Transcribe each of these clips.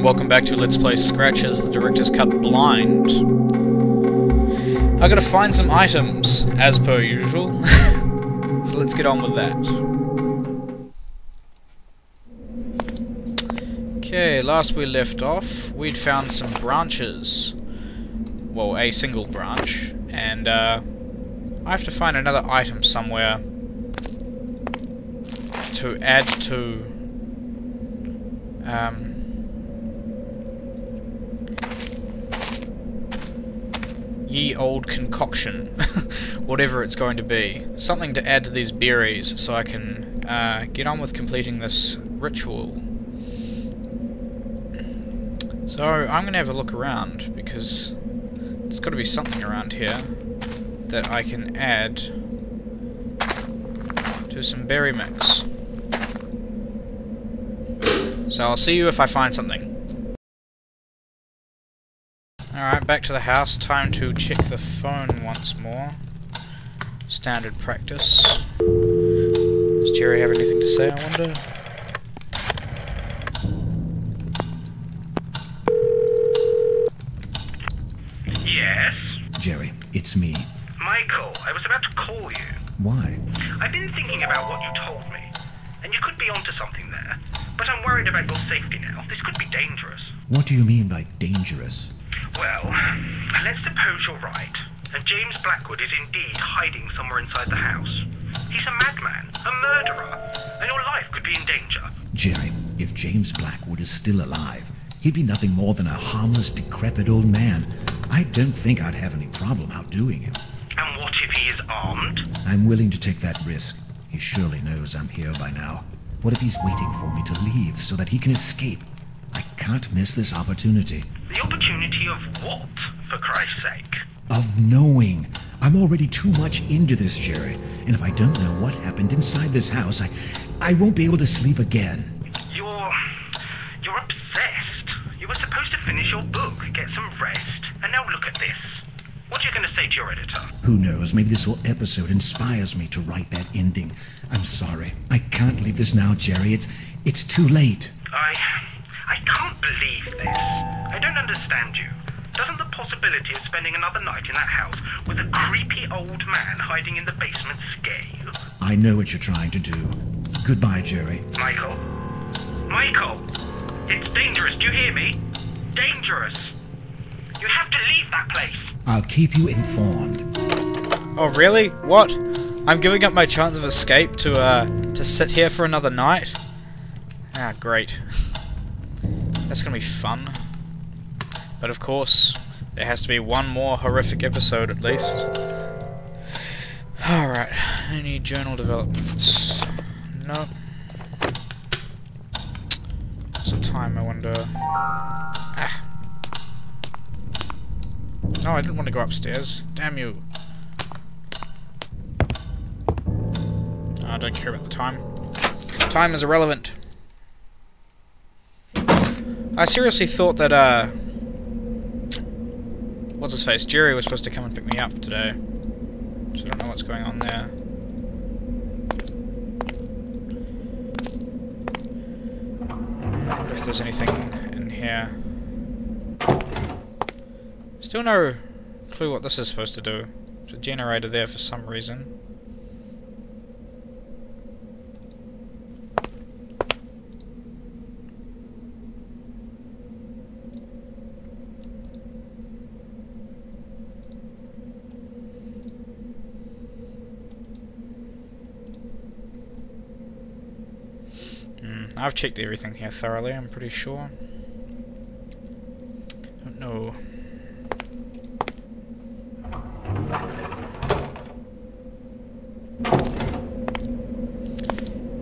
and welcome back to Let's Play Scratches, the Director's Cut Blind. I gotta find some items, as per usual. So let's get on with that. Okay, last we left off, we'd found some branches. Well, a single branch, and I have to find another item somewhere to add to ye old concoction, whatever it's going to be. Something to add to these berries so I can get on with completing this ritual. So I'm going to have a look around, because there's got to be something around here that I can add to some berry mix. So I'll see you if I find something. Alright, back to the house. Time to check the phone once more. Standard practice. Does Jerry have anything to say, I wonder? Yes? Jerry, it's me. Michael, I was about to call you. Why? I've been thinking about what you told me, and you could be onto something there. But I'm worried about your safety now. This could be dangerous. What do you mean by dangerous? Well, let's suppose you're right, and James Blackwood is indeed hiding somewhere inside the house. He's a madman, a murderer, and your life could be in danger. Jerry, if James Blackwood is still alive, he'd be nothing more than a harmless, decrepit old man. I don't think I'd have any problem outdoing him. And what if he is armed? I'm willing to take that risk. He surely knows I'm here by now. What if he's waiting for me to leave so that he can escape? I can't miss this opportunity. The opportunity of what, for Christ's sake? Of knowing. I'm already too much into this, Jerry. And if I don't know what happened inside this house, I won't be able to sleep again. You're obsessed. You were supposed to finish your book, get some rest, and now look at this. What are you going to say to your editor? Who knows, maybe this whole episode inspires me to write that ending. I'm sorry. I can't leave this now, Jerry. It's too late. I can't believe this. I don't understand you. Doesn't the possibility of spending another night in that house with a creepy old man hiding in the basement scare you? I know what you're trying to do. Goodbye, Jerry. Michael? Michael! It's dangerous, do you hear me? Dangerous! You have to leave that place! I'll keep you informed. Oh really? What? I'm giving up my chance of escape to sit here for another night? Ah, great. That's gonna be fun. But of course, there has to be one more horrific episode at least. Alright, any journal developments? Nope. What's the time, I wonder? Ah. No, I didn't want to go upstairs. Damn you. I don't care about the time. Time is irrelevant. I seriously thought that, what's his face? Jerry was supposed to come and pick me up today. So I don't know what's going on there. I wonder if there's anything in here. Still no clue what this is supposed to do. There's a generator there for some reason. I've checked everything here thoroughly, I'm pretty sure. Don't know.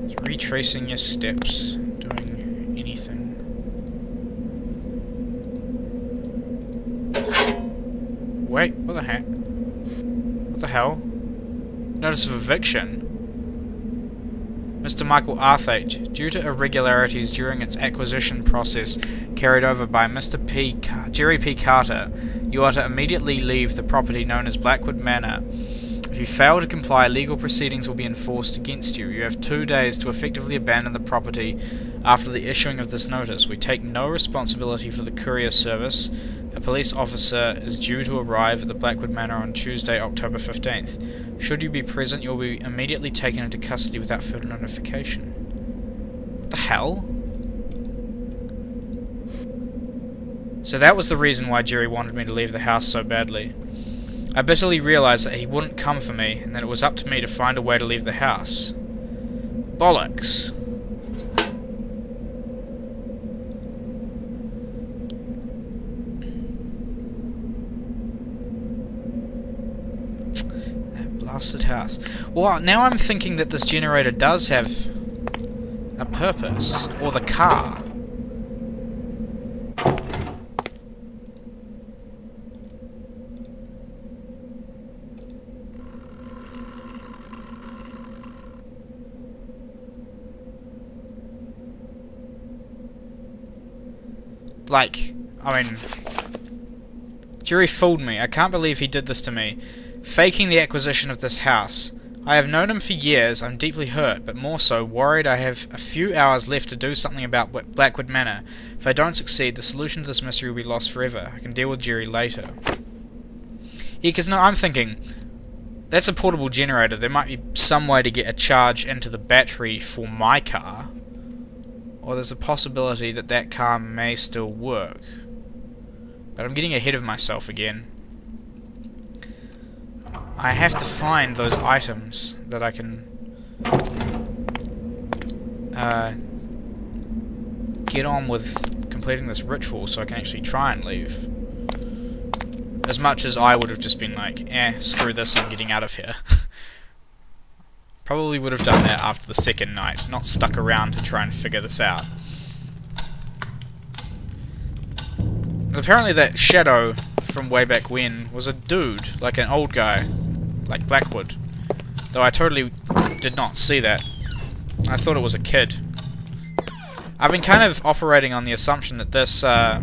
Is retracing your steps doing anything? Wait, what the heck? What the hell? Notice of eviction. Mr. Michael Arthate, due to irregularities during its acquisition process carried over by Mr. Jerry P. Carter, you are to immediately leave the property known as Blackwood Manor. If you fail to comply, legal proceedings will be enforced against you. You have 2 days to effectively abandon the property After the issuing of this notice, we take no responsibility for the courier service. A police officer is due to arrive at the Blackwood Manor on Tuesday, October 15th. Should you be present, you'll be immediately taken into custody without further notification. What the hell? So that was the reason why Jerry wanted me to leave the house so badly. I bitterly realized that he wouldn't come for me, and that it was up to me to find a way to leave the house. Bollocks. That blasted house. Well, now I'm thinking that this generator does have a purpose. Or the car. Like, I mean, Jerry fooled me. I can't believe he did this to me. Faking the acquisition of this house. I have known him for years. I'm deeply hurt, but more so worried. I have a few hours left to do something about Blackwood Manor. If I don't succeed, the solution to this mystery will be lost forever. I can deal with Jerry later. Yeah, because no, I'm thinking, that's a portable generator. There might be some way to get a charge into the battery for my car. Or there's a possibility that that car may still work. But I'm getting ahead of myself again. I have to find those items that I can get on with completing this ritual so I can actually try and leave. As much as I would have just been like, screw this, I'm getting out of here. Probably would have done that after the second night, not stuck around to try and figure this out. Apparently that shadow from way back when was a dude, like an old guy, like Blackwood. Though I totally did not see that. I thought it was a kid. I've been kind of operating on the assumption that this, that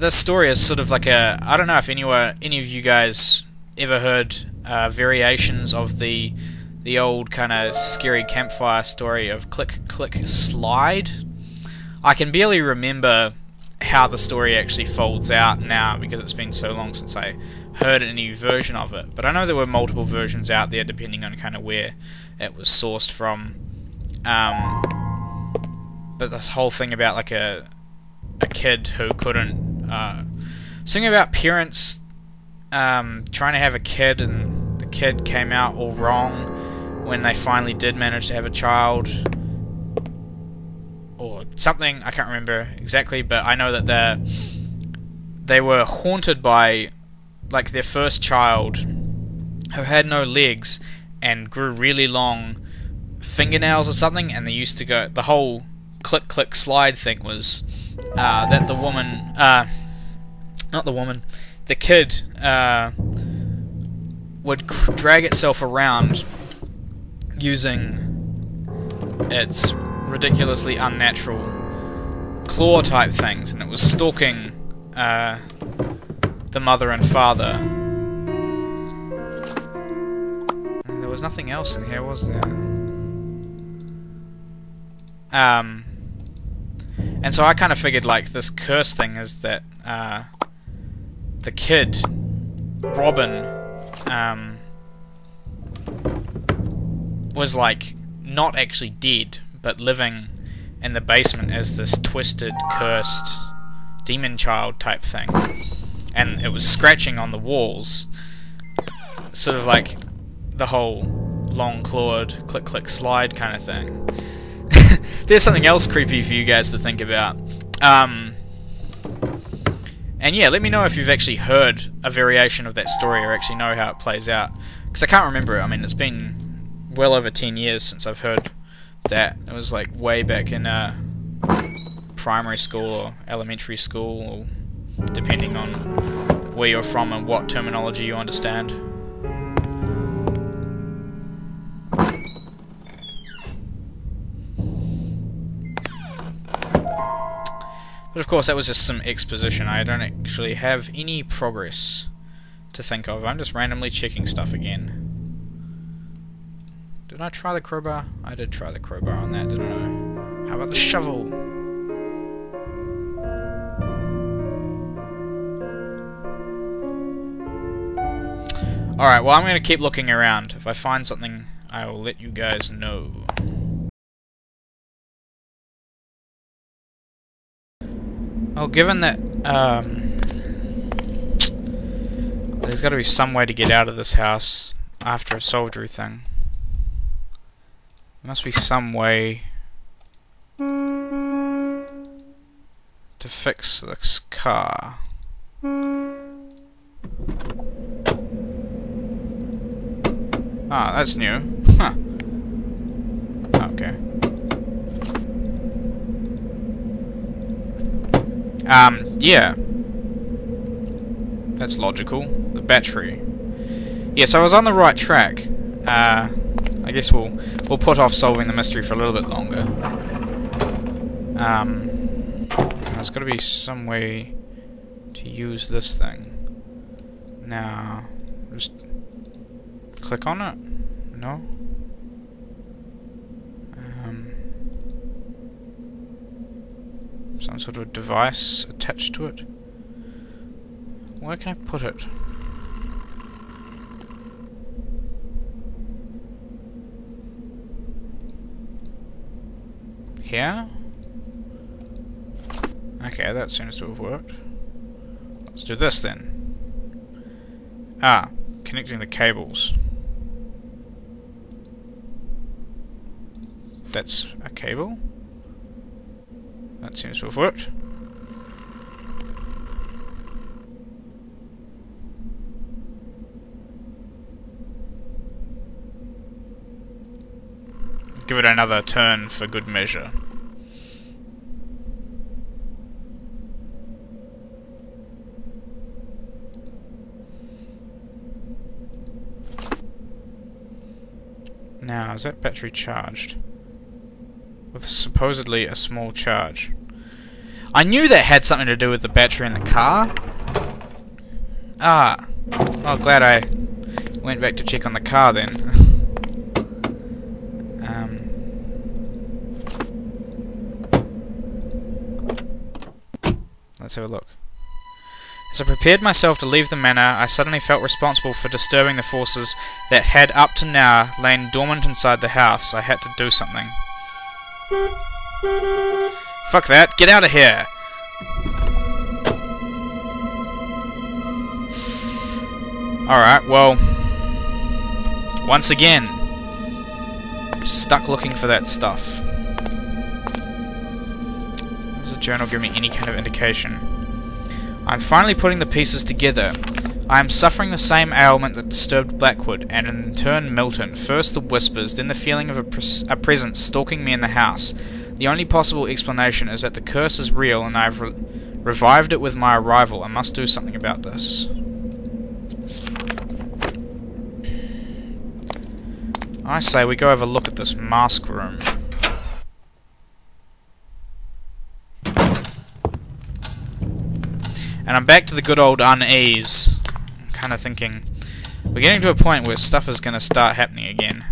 this story is sort of like a... I don't know if any of you guys ever heard variations of the old kind of scary campfire story of Click, Click, Slide. I can barely remember how the story actually folds out now because it's been so long since I heard any version of it. But I know there were multiple versions out there depending on kind of where it was sourced from. But this whole thing about like a kid who couldn't... something about parents trying to have a kid and the kid came out all wrong when they finally did manage to have a child, or something. I can't remember exactly, but I know that they were haunted by like their first child who had no legs and grew really long fingernails or something, and they used to go... The whole click click slide thing was that the woman, not the woman, the kid would drag itself around using its ridiculously unnatural claw type things, and it was stalking the mother and father. And there was nothing else in here, was there? And so I kind of figured like this curse thing is that the kid, Robin, was like not actually dead, but living in the basement as this twisted, cursed demon child type thing, and it was scratching on the walls, sort of like the whole long-clawed click click slide kind of thing. There's something else creepy for you guys to think about. And yeah, let me know if you've actually heard a variation of that story or actually know how it plays out, because I can't remember it. I mean, it's been well over 10 years since I've heard that. It was like way back in primary school or elementary school, or depending on where you're from and what terminology you understand. But of course that was just some exposition. I don't actually have any progress to think of. I'm just randomly checking stuff again. Did I try the crowbar? I did try the crowbar on that, didn't I? How about the shovel? Alright, well I'm going to keep looking around. If I find something, I will let you guys know. Well, given that, there's got to be some way to get out of this house after I've solved everything. There must be some way to fix this car. Ah, that's new. Huh. Okay. Yeah. That's logical. The battery. Yes, I was on the right track. I guess we'll put off solving the mystery for a little bit longer. There's got to be some way to use this thing. Now, just click on it? No? Some sort of device attached to it? Where can I put it? Here? Okay, that seems to have worked. Let's do this then. Ah, connecting the cables. That's a cable. That seems to have worked. Give it another turn for good measure. Now, is that battery charged? With supposedly a small charge. I knew that had something to do with the battery in the car. Ah. Well, glad I went back to check on the car then. Let's have a look. As I prepared myself to leave the manor, I suddenly felt responsible for disturbing the forces that had up to now lain dormant inside the house. I had to do something. Fuck that, get out of here! Alright, well, once again, stuck looking for that stuff. Does the journal give me any kind of indication? I'm finally putting the pieces together. I am suffering the same ailment that disturbed Blackwood, and in turn Milton. First the whispers, then the feeling of a presence stalking me in the house. The only possible explanation is that the curse is real, and I've revived it with my arrival. I must do something about this. I say we go have a look at this mask room. And I'm back to the good old unease. I'm kind of thinking, we're getting to a point where stuff is going to start happening again.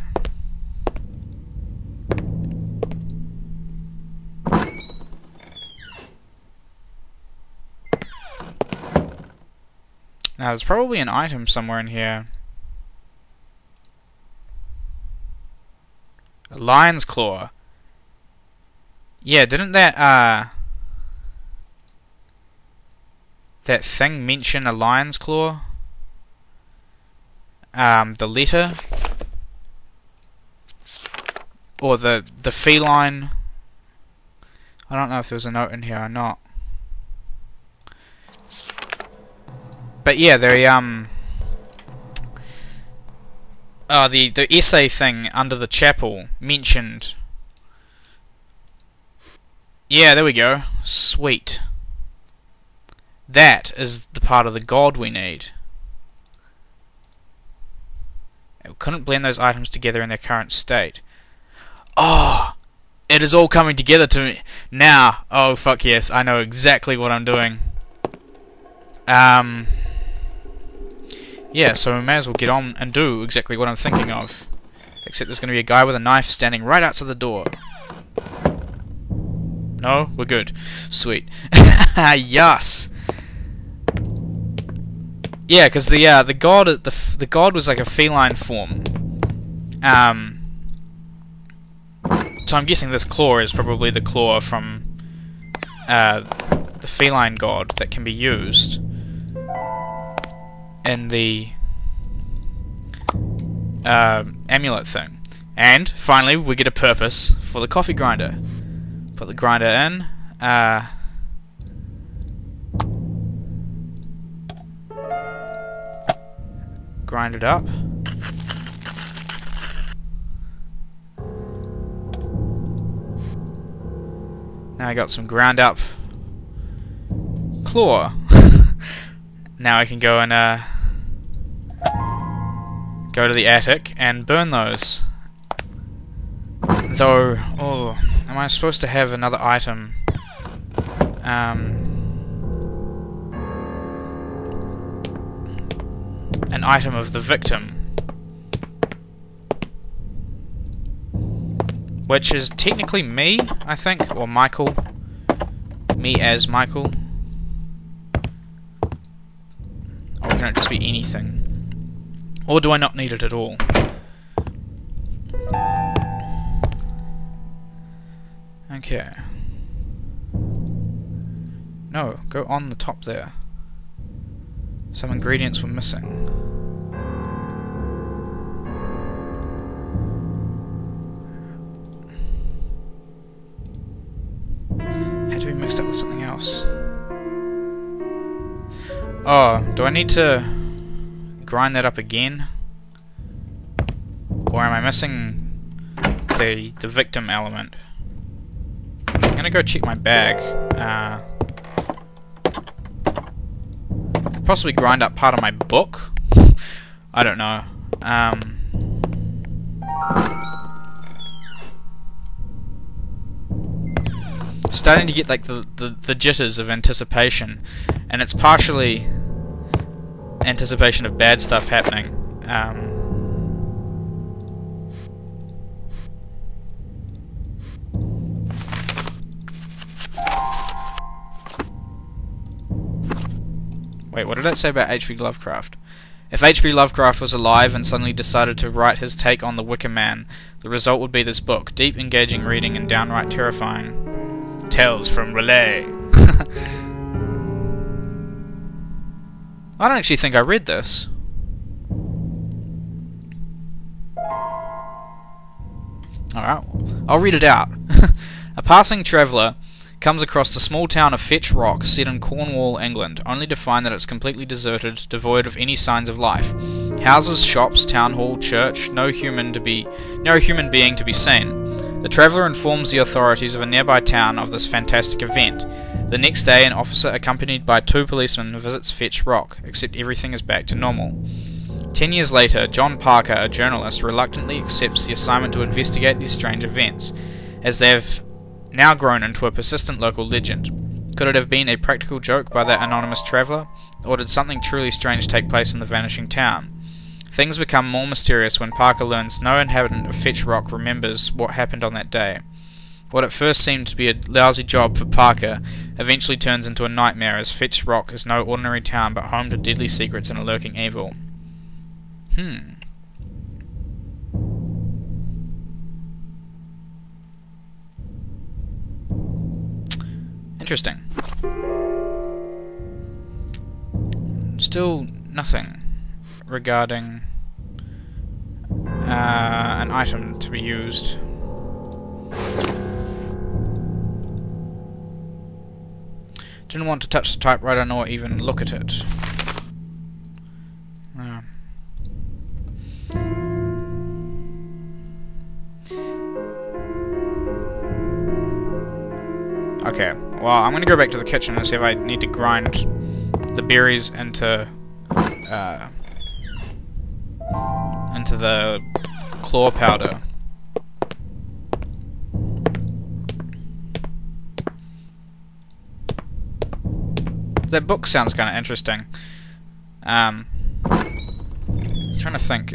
Now, there's probably an item somewhere in here. A lion's claw. Yeah, didn't that thing mention a lion's claw? The letter? Or the feline? I don't know if there's a note in here or not. But yeah, the essay thing under the chapel mentioned. Yeah, there we go. Sweet. That is the part of the god we need. We couldn't blend those items together in their current state. Oh! It is all coming together to me now. Oh, fuck yes. I know exactly what I'm doing. Yeah, so we may as well get on and do exactly what I'm thinking of. Except there's going to be a guy with a knife standing right outside the door. No? We're good. Sweet. Yes! Yeah, because the god was like a feline form. So I'm guessing this claw is probably the claw from the feline god that can be used in the amulet thing. And finally, we get a purpose for the coffee grinder. Put the grinder in. Grind it up. Now I got some ground up claw. Now I can go and go to the attic and burn those. Though, oh, am I supposed to have another item? An item of the victim, which is technically me, I think, or Michael. Me as Michael. Or can it just be anything? Or do I not need it at all? Okay. No, go on the top there. Some ingredients were missing. Had to be mixed up with something else. Oh, do I need to grind that up again? Or am I missing the victim element? I'm gonna go check my bag. Could possibly grind up part of my book. I don't know. Starting to get like the jitters of anticipation, and it's partially anticipation of bad stuff happening. Wait, what did that say about H.P. Lovecraft? If H.P. Lovecraft was alive and suddenly decided to write his take on the Wicker Man, the result would be this book, deep, engaging reading and downright terrifying. Tales from Relay. I don't actually think I read this. Alright, I'll read it out. A passing traveller comes across the small town of Fetch Rock, set in Cornwall, England, only to find that it's completely deserted, devoid of any signs of life. Houses, shops, town hall, church, no human being to be seen. The traveller informs the authorities of a nearby town of this fantastic event. The next day, an officer accompanied by 2 policemen visits Fetch Rock, except everything is back to normal. 10 years later, John Parker, a journalist, reluctantly accepts the assignment to investigate these strange events, as they have now grown into a persistent local legend. Could it have been a practical joke by that anonymous traveller, or did something truly strange take place in the vanishing town? Things become more mysterious when Parker learns no inhabitant of Fetch Rock remembers what happened on that day. What at first seemed to be a lousy job for Parker eventually turns into a nightmare, as Fetch Rock is no ordinary town but home to deadly secrets and a lurking evil. Interesting. Still nothing regarding an item to be used. Didn't want to touch the typewriter nor even look at it. Okay, well, I'm gonna go back to the kitchen and see if I need to grind the berries into the claw powder. That book sounds kind of interesting. trying to think.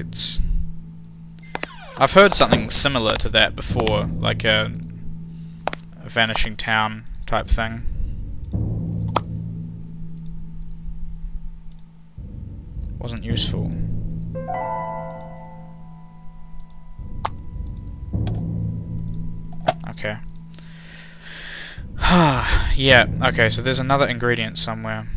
I've heard something similar to that before, like a vanishing town type thing. Wasn't useful. Okay. Yeah, okay, so there's another ingredient somewhere.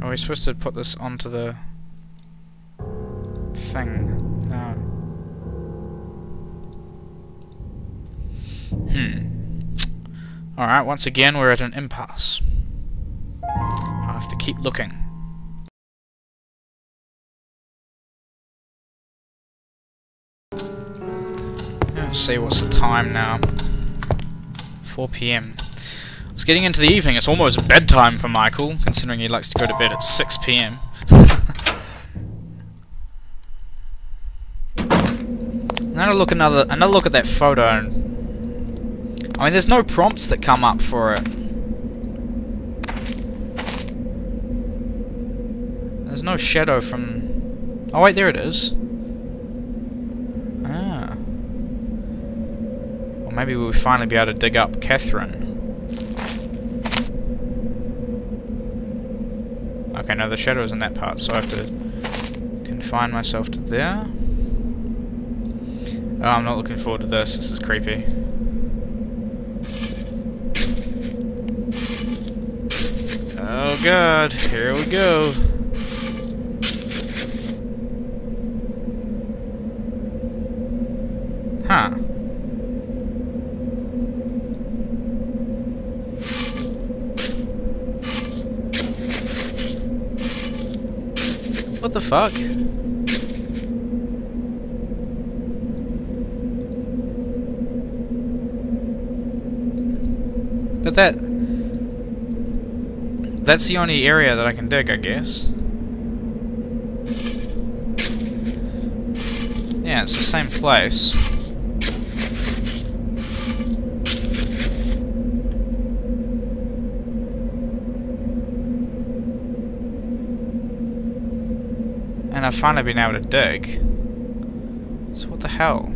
Are we supposed to put this onto the thing? No. Alright, once again we're at an impasse. I have to keep looking. Let's see, what's the time now? 4 PM. It's getting into the evening. It's almost bedtime for Michael, considering he likes to go to bed at 6 PM. Another look at that photo. And, I mean, there's no prompts that come up for it. There's no shadow from... Oh wait, there it is. Ah. Or maybe we'll finally be able to dig up Catherine. Okay, no, the shadow's in that part, so I have to confine myself to there. Oh, I'm not looking forward to this. This is creepy. Oh god, here we go. Huh. What the fuck? But that's the only area that I can dig, I guess. Yeah, it's the same place. And I've finally been able to dig. So what the hell?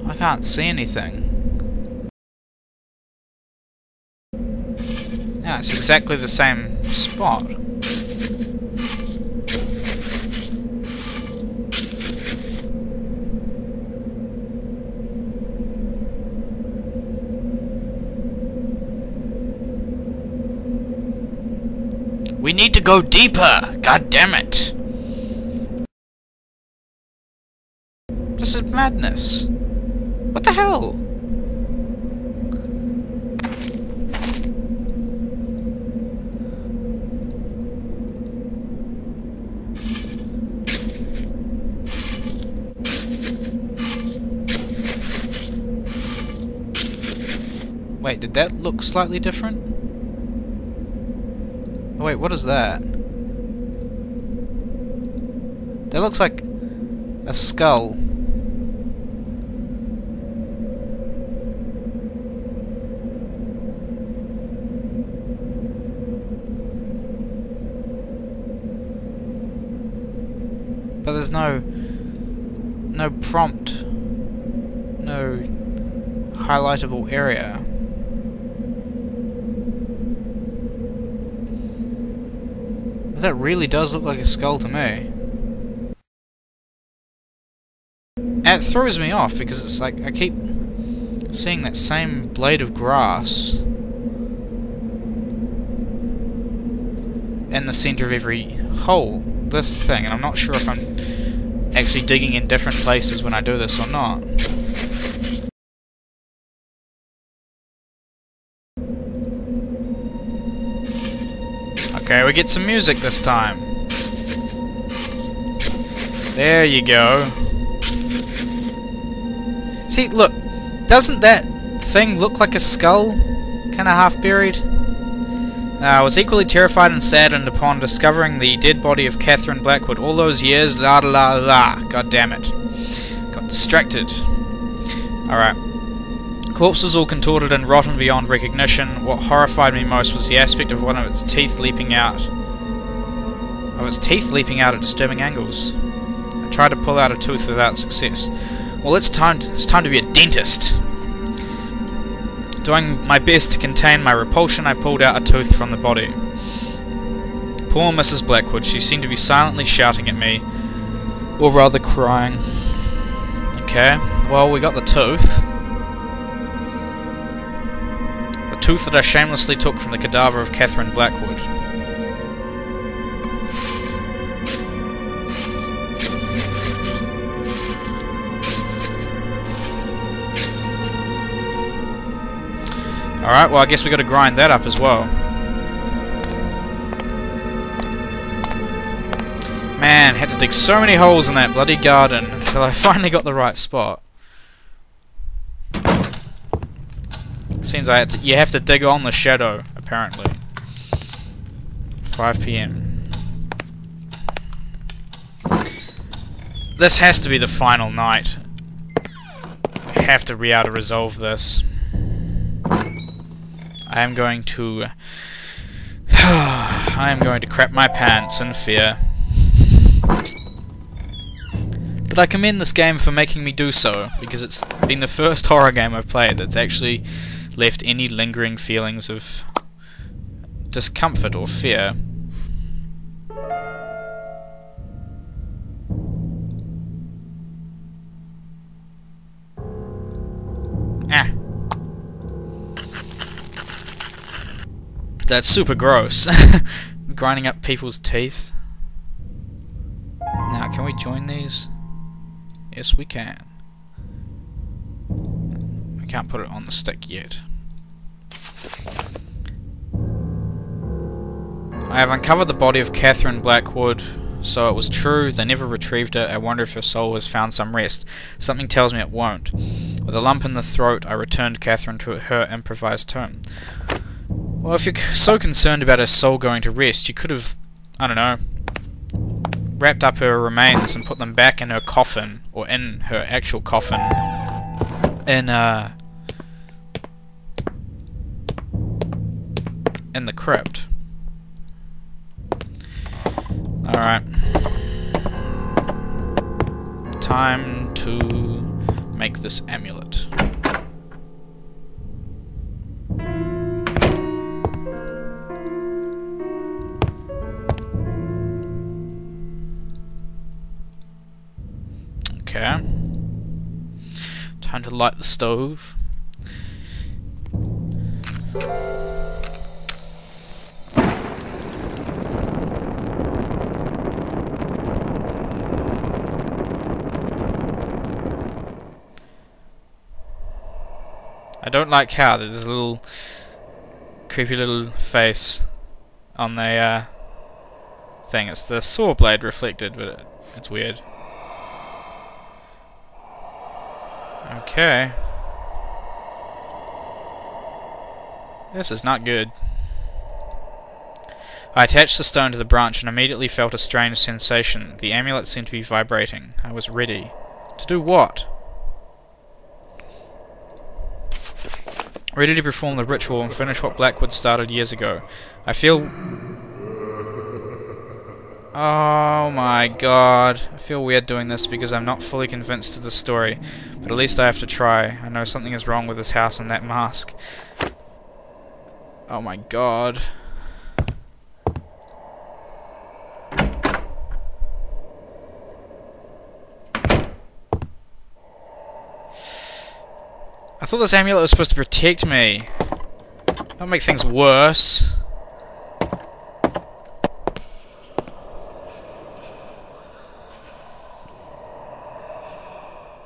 I can't see anything. Yeah, it's exactly the same spot. We need to go deeper! God damn it! This is madness. What the hell? Wait, did that look slightly different? Oh wait, what is that? That looks like a skull. But there's no prompt, no highlightable area. That really does look like a skull to me. And it throws me off because it's like I keep seeing that same blade of grass in the center of every hole. This thing, and I'm not sure if I'm actually digging in different places when I do this or not. Okay, we get some music this time. There you go. See, look, doesn't that thing look like a skull? Kinda half buried? I was equally terrified and saddened upon discovering the dead body of Catherine Blackwood all those years. La la la. God damn it. Got distracted. Alright. Corpse was all contorted and rotten beyond recognition. What horrified me most was the aspect of one of its teeth leaping out. At disturbing angles. I tried to pull out a tooth without success. Well, it's time to be a dentist. Doing my best to contain my repulsion, I pulled out a tooth from the body. Poor Mrs. Blackwood, she seemed to be silently shouting at me, or rather crying. Okay, well, we got the tooth. The tooth that I shamelessly took from the cadaver of Catherine Blackwood. Alright, well I guess we gotta grind that up as well. Man, had to dig so many holes in that bloody garden until I finally got the right spot. Seems you have to dig on the shadow, apparently. 5 PM. This has to be the final night. I have to be able to resolve this. I am going to crap my pants in fear. But I commend this game for making me do so, because it's been the first horror game I've played that's actually left any lingering feelings of discomfort or fear. Ah. That's super gross. Grinding up people's teeth. Now, can we join these? Yes, we can. I can't put it on the stick yet. I have uncovered the body of Catherine Blackwood. So it was true, they never retrieved it. I wonder if her soul has found some rest. Something tells me it won't. With a lump in the throat, I returned Catherine to her improvised home. Well, if you're so concerned about her soul going to rest, you could have, I don't know, wrapped up her remains and put them back in her coffin, or in her actual coffin, in the crypt. Alright. Time to make this amulet. Okay. Time to light the stove. I don't like how there's a little creepy little face on the thing. It's the saw blade reflected, but it's weird. Okay. This is not good. I attached the stone to the branch and immediately felt a strange sensation. The amulet seemed to be vibrating. I was ready. To do what? Ready to perform the ritual and finish what Blackwood started years ago. I feel... Oh my god. I feel weird doing this because I'm not fully convinced of the story. But at least I have to try. I know something is wrong with this house and that mask. Oh my god. I thought this amulet was supposed to protect me. Not make things worse.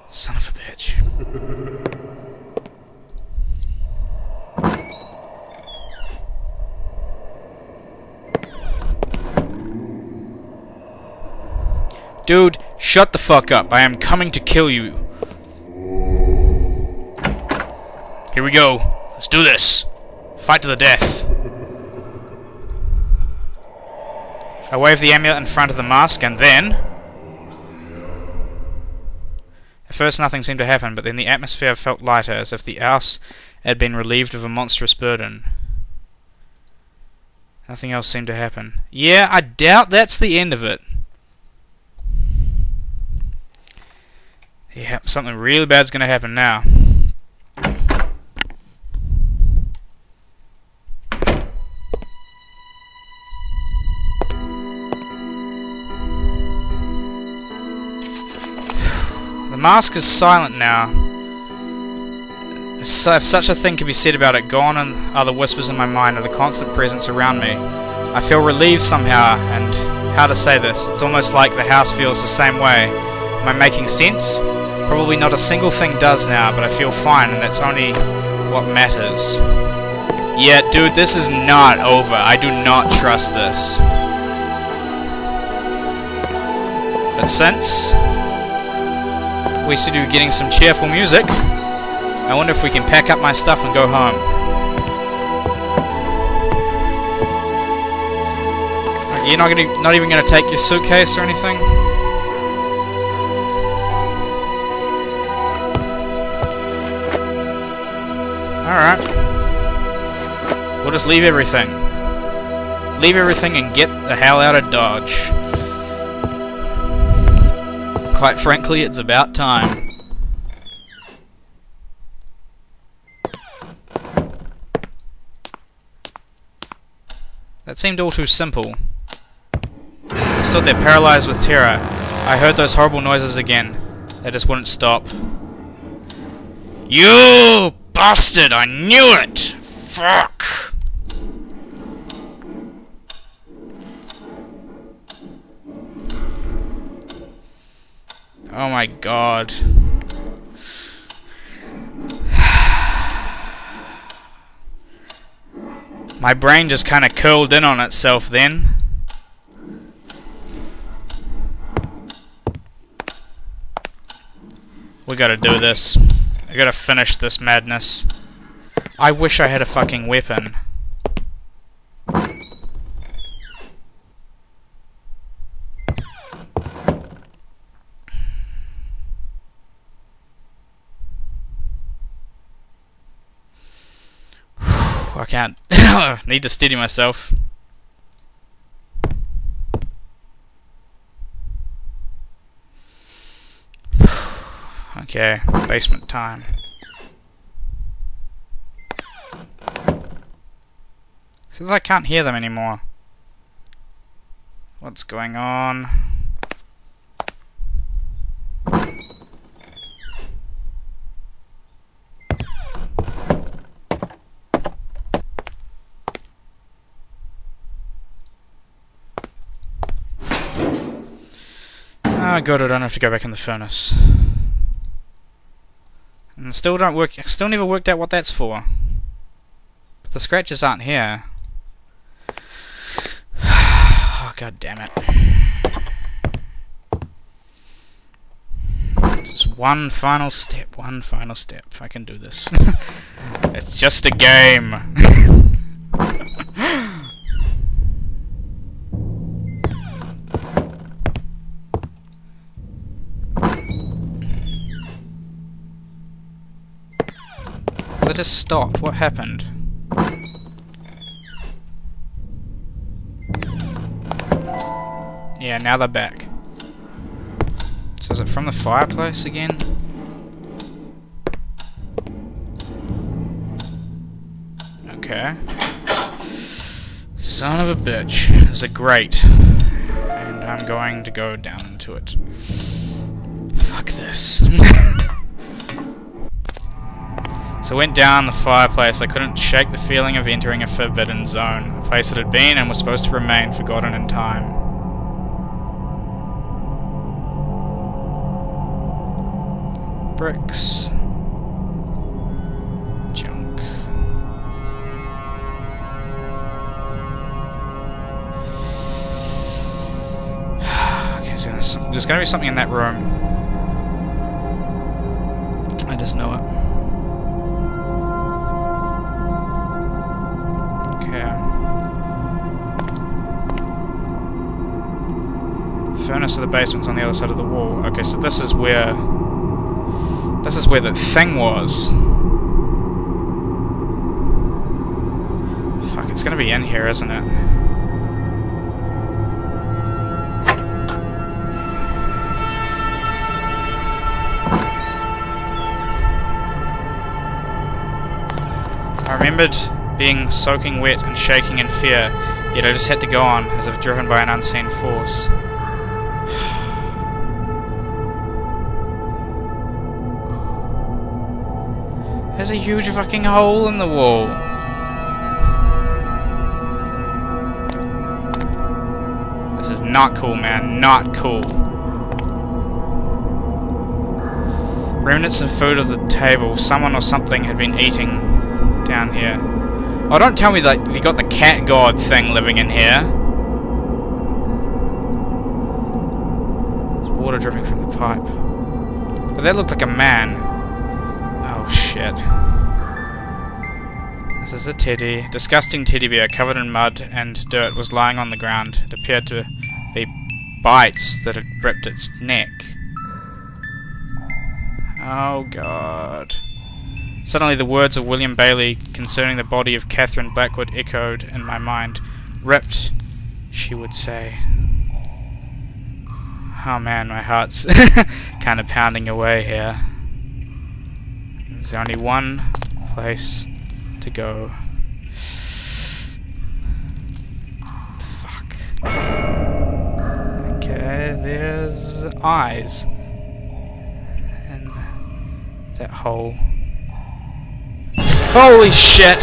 Son of a bitch. Dude, shut the fuck up. I am coming to kill you. Here we go. Let's do this. Fight to the death. I waved the amulet in front of the mask, and then... At first nothing seemed to happen, but then the atmosphere felt lighter, as if the house had been relieved of a monstrous burden. Nothing else seemed to happen. Yeah, I doubt that's the end of it. Yeah, something really bad's gonna happen now. The mask is silent now. So if such a thing can be said about it, gone are the whispers in my mind and the constant presence around me. I feel relieved somehow, and how to say this, it's almost like the house feels the same way. Am I making sense? Probably not a single thing does now, but I feel fine, and that's only what matters. Yeah, dude, this is not over. I do not trust this. But since we seem to be getting some cheerful music, I wonder if we can pack up my stuff and go home. You're not even gonna take your suitcase or anything? Alright. We'll just leave everything. Leave everything and get the hell out of Dodge. Quite frankly, it's about time. That seemed all too simple. I stood there paralyzed with terror. I heard those horrible noises again. They just wouldn't stop. You bastard! I knew it! Fuck! Oh my god. My brain just kind of curled in on itself then. We gotta do this. I gotta finish this madness. I wish I had a fucking weapon. I can't. Need to steady myself. Okay, basement time. So that I can't hear them anymore. What's going on? Oh god, I don't have to go back in the furnace. And still never worked out what that's for. But the scratches aren't here. Oh, god damn it. Just one final step, I can do this. It's just a game. They just stopped. What happened? Yeah, now they're back. So is it from the fireplace again? Okay. Son of a bitch. There's a grate. And I'm going to go down into it. Fuck this. So I went down the fireplace. I couldn't shake the feeling of entering a forbidden zone, a place that had been and was supposed to remain forgotten in time. Bricks. Junk. Okay, so there's gonna be something in that room. I just know it. most of the basement's on the other side of the wall. Okay, so this is where the thing was. Fuck, it's gonna be in here, isn't it? I remembered being soaking wet and shaking in fear, yet I just had to go on, as if driven by an unseen force. There's a huge fucking hole in the wall. This is not cool, man. Not cool. Remnants of food of the table. Someone or something had been eating down here. Oh, don't tell me that you got the cat god thing living in here. There's water dripping from the pipe. But that looked like a man. Oh shit. This is a teddy. Disgusting teddy bear covered in mud and dirt was lying on the ground. It appeared to be bites that had ripped its neck. Oh god. Suddenly the words of William Bailey concerning the body of Catherine Blackwood echoed in my mind. Ripped, she would say. Oh man, my heart's kind of pounding away here. There's only one place to go. Fuck. Okay, there's eyes. And that hole. Holy shit!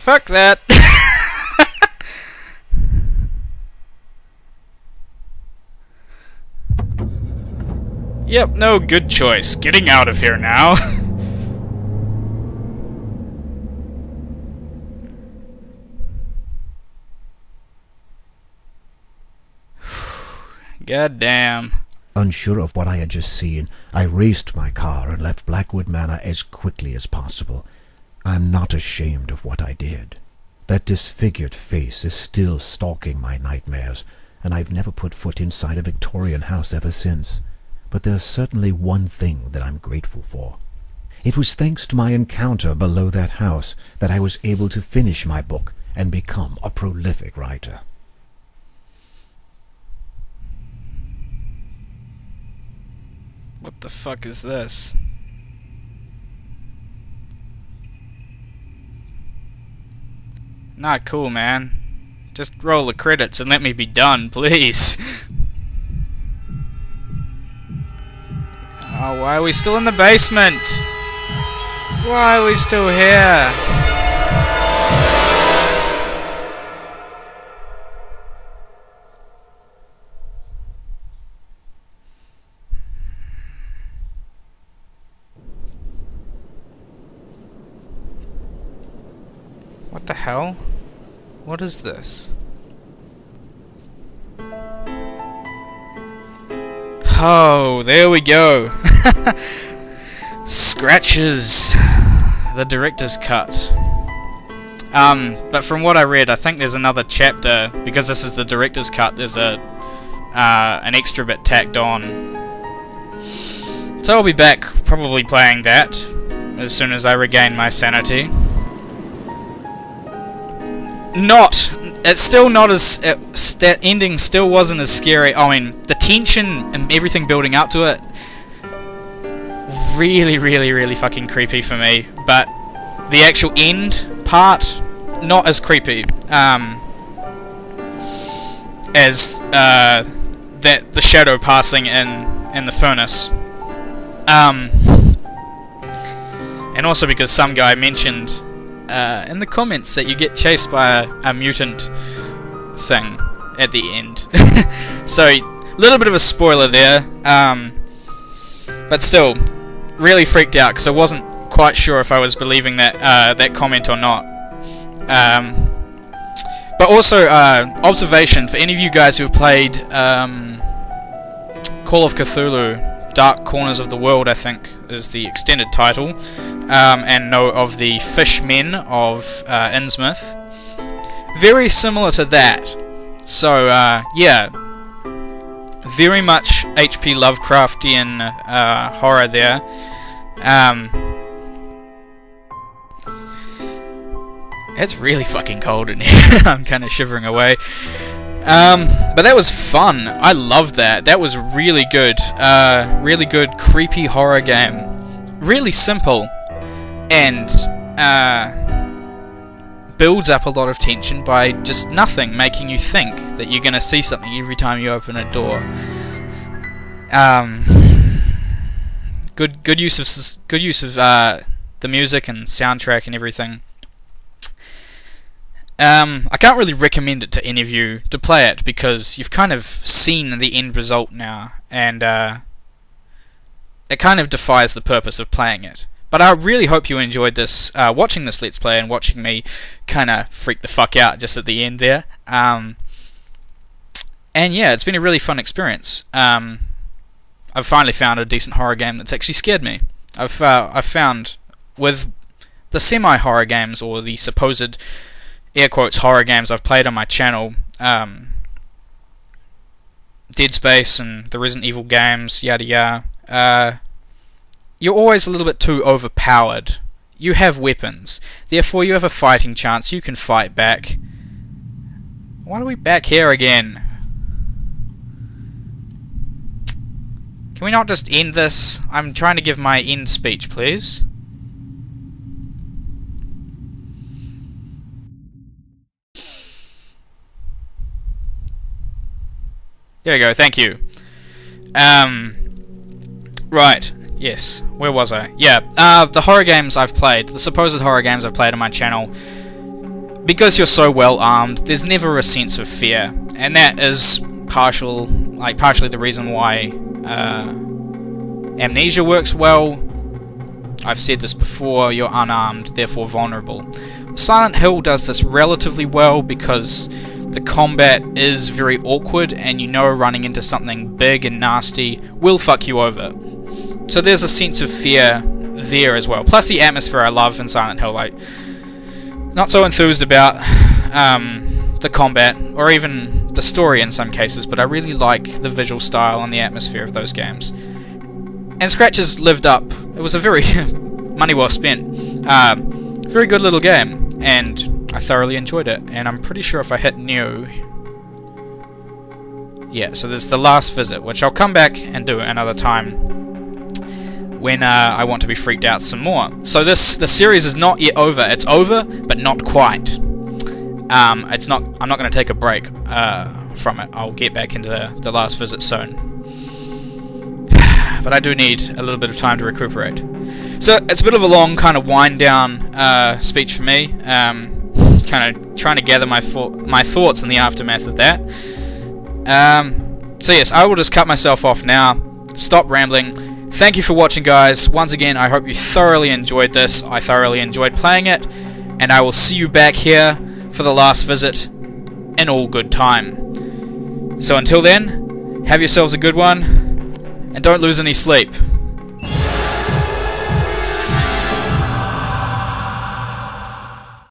Fuck that! Yep, no, good choice. Getting out of here now. God damn. Unsure of what I had just seen, I raced my car and left Blackwood Manor as quickly as possible. I'm not ashamed of what I did. That disfigured face is still stalking my nightmares, and I've never put foot inside a Victorian house ever since. But there's certainly one thing that I'm grateful for. It was thanks to my encounter below that house that I was able to finish my book and become a prolific writer. What the fuck is this? Not cool, man. Just roll the credits and let me be done, please. Oh, why are we still in the basement? Why are we still here? What the hell? What is this? Oh, there we go. Scratches. The director's cut. But from what I read, I think there's another chapter, because this is the director's cut, there's an extra bit tacked on. So I'll be back probably playing that as soon as I regain my sanity. It's still not as... that ending still wasn't as scary. I mean, the tension and everything building up to it, really fucking creepy for me. But the actual end part, not as creepy as the shadow passing in the furnace. And also because some guy mentioned in the comments that you get chased by a mutant thing at the end. So, a little bit of a spoiler there, but still, really freaked out because I wasn't quite sure if I was believing that that comment or not. But also, observation for any of you guys who have played Call of Cthulhu Dark Corners of the World, I think, is the extended title, and know of the Fishmen of Innsmouth. Very similar to that. So, yeah, very much H.P. Lovecraftian horror there. It's really fucking cold in here. I'm kind of shivering away. But that was fun. I loved that. That was really good. Really good creepy horror game. Really simple. And builds up a lot of tension by just nothing, making you think that you're gonna see something every time you open a door. Good use of the music and soundtrack and everything. I can't really recommend it to any of you to play it because you've kind of seen the end result now, and it kind of defies the purpose of playing it. But I really hope you enjoyed this, watching this Let's Play and watching me kind of freak the fuck out just at the end there. And yeah, it's been a really fun experience. I've finally found a decent horror game that's actually scared me. I've found with the semi-horror games, or the supposed air quotes horror games I've played on my channel, Dead Space and the Resident Evil games, yada yada, you're always a little bit too overpowered. You have weapons, therefore you have a fighting chance, you can fight back. Why are we back here again? Can we not just end this? I'm trying to give my end speech, please. There you go, thank you. Right, yes, where was I? Yeah, the horror games I've played, the supposed horror games I've played on my channel, because you're so well armed, there's never a sense of fear, and that is partially the reason why Amnesia works well. I've said this before, you're unarmed, therefore vulnerable. Silent Hill does this relatively well because the combat is very awkward, and you know running into something big and nasty will fuck you over. So there's a sense of fear there as well. Plus the atmosphere I love in Silent Hill. Like, not so enthused about the combat, or even the story in some cases, but I really like the visual style and the atmosphere of those games. And Scratch has lived up. It was a very money well spent. Very good little game, and I thoroughly enjoyed it. And I'm pretty sure if I hit new, yeah, so there's the last visit, which I'll come back and do another time when I want to be freaked out some more. So the series is not yet over. It's over, but not quite. It's not. I'm not going to take a break from it. I'll get back into the last visit soon. But I do need a little bit of time to recuperate. So it's a bit of a long kind of wind down speech for me. Kind of trying to gather my thoughts in the aftermath of that. So yes, I will just cut myself off now. Stop rambling. Thank you for watching, guys. Once again, I hope you thoroughly enjoyed this. I thoroughly enjoyed playing it, and I will see you back here for the last visit in all good time. So until then, have yourselves a good one, and don't lose any sleep.